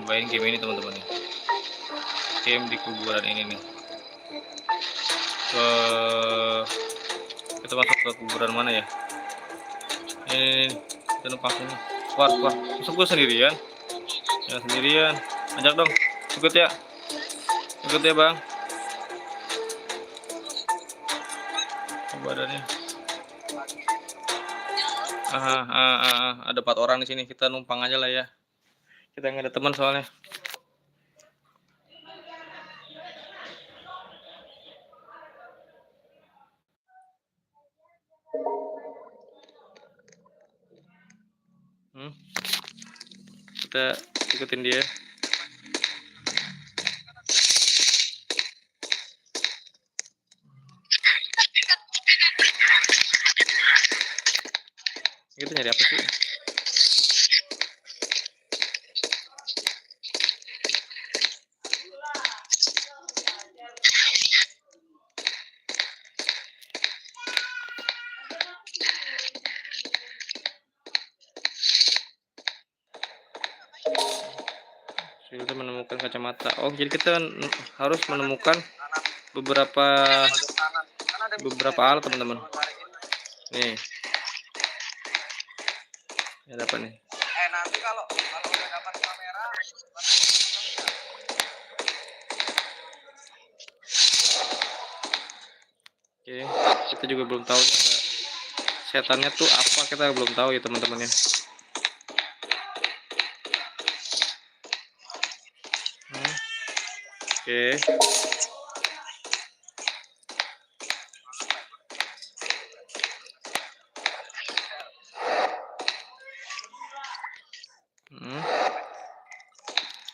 nyobain game ini teman-teman nih. Game di kuburan ini nih. Kita masuk ke kuburan mana ya? Ini kita numpang sini. Keluar. Masuk gue sendirian. Ya sendirian. Ajak dong. Ikut ya bang. Badannya. Ada 4 orang di sini. Kita numpang aja lah ya. Kita nggak ada teman soalnya. Kita ikutin dia. Kita nyari apa sih? Kita menemukan kacamata. Oh, jadi kita harus menemukan beberapa alat teman-teman. Nih. Ada apa nih? Nanti kalau udah dapat kamera. Oke, kita juga belum tahu ada setannya tuh apa, kita belum tahu ya teman-teman ya. Oke.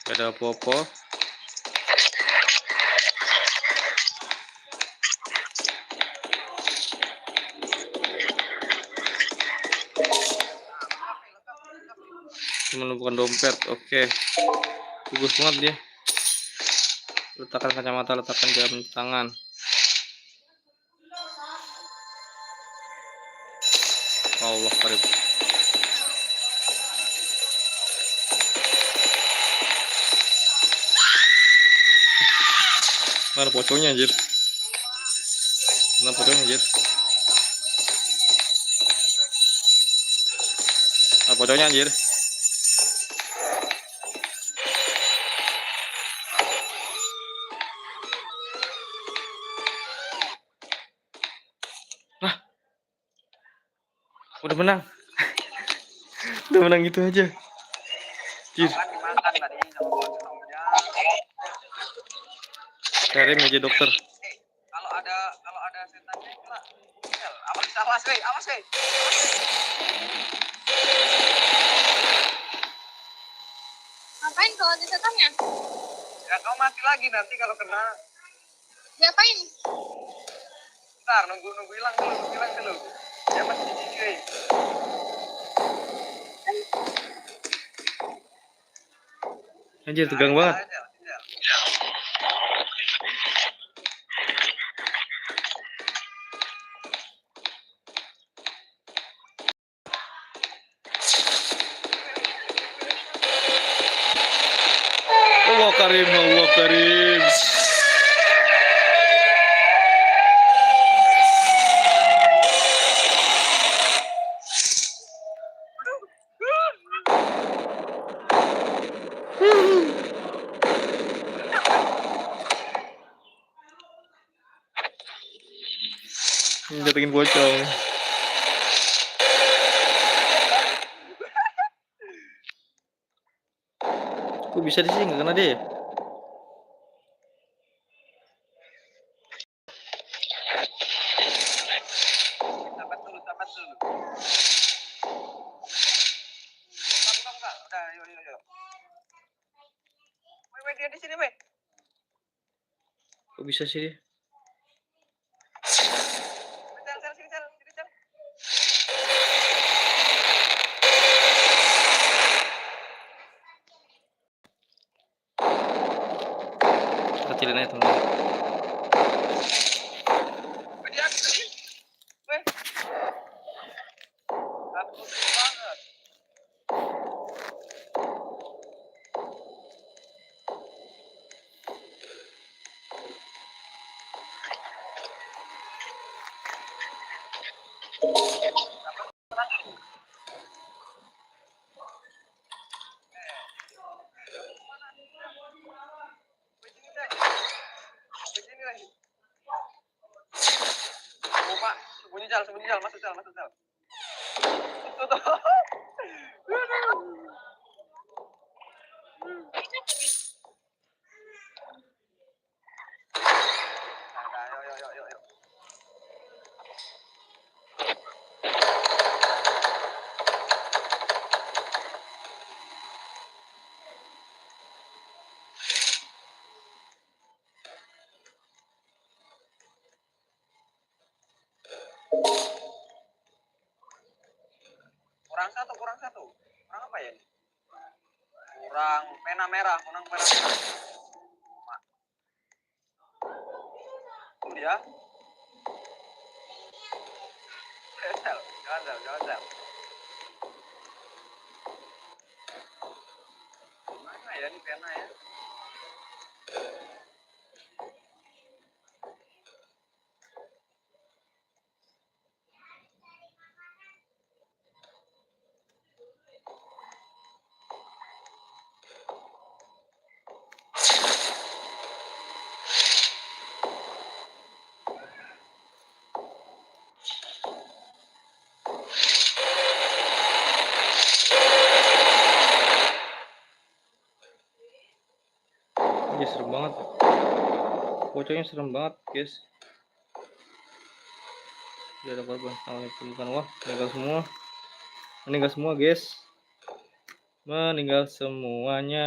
Gak ada apa-apa. Menemukan dompet. Oke. Bagus banget dia. Letakkan kacamata, letakkan jam tangan. Allah karim. Mana pocongnya anjir? Mana pocongnya anjir? Mana pocongnya anjir? Lah, udah menang. Udah menang gitu aja. Anjir. Cari meja dokter. Kalau ada setannya kita awas weh. Ngapain kalau ada setannya? Ya kau mati lagi nanti kalau kena. Diapain? Ntar nunggu hilang dulu. Ya masih cuy. Anjir tegang banget. Allah karim, Allah karim. Jatuhin pocong. Kok bisa di sini nggak kena dia? Sabar dulu. Enggak. Udah, yuk. Weh, dia di sini, weh. Kok bisa sih dia? Sini, Cel. Kecilin aja teman-teman. Weh. Takut banget. sembunyi jal, masuk jal. Tuh. Nah, yuk. Kurang satu. Kurang apa ya? Kurang pena merah. Ya. Jalan jal. Mana ya ini pena ya? Ini serem banget. Pocongnya serem banget, guys. Tidak ada korban. Assalamualaikum. Bukan, wah, meninggal semua guys. Meninggal semuanya.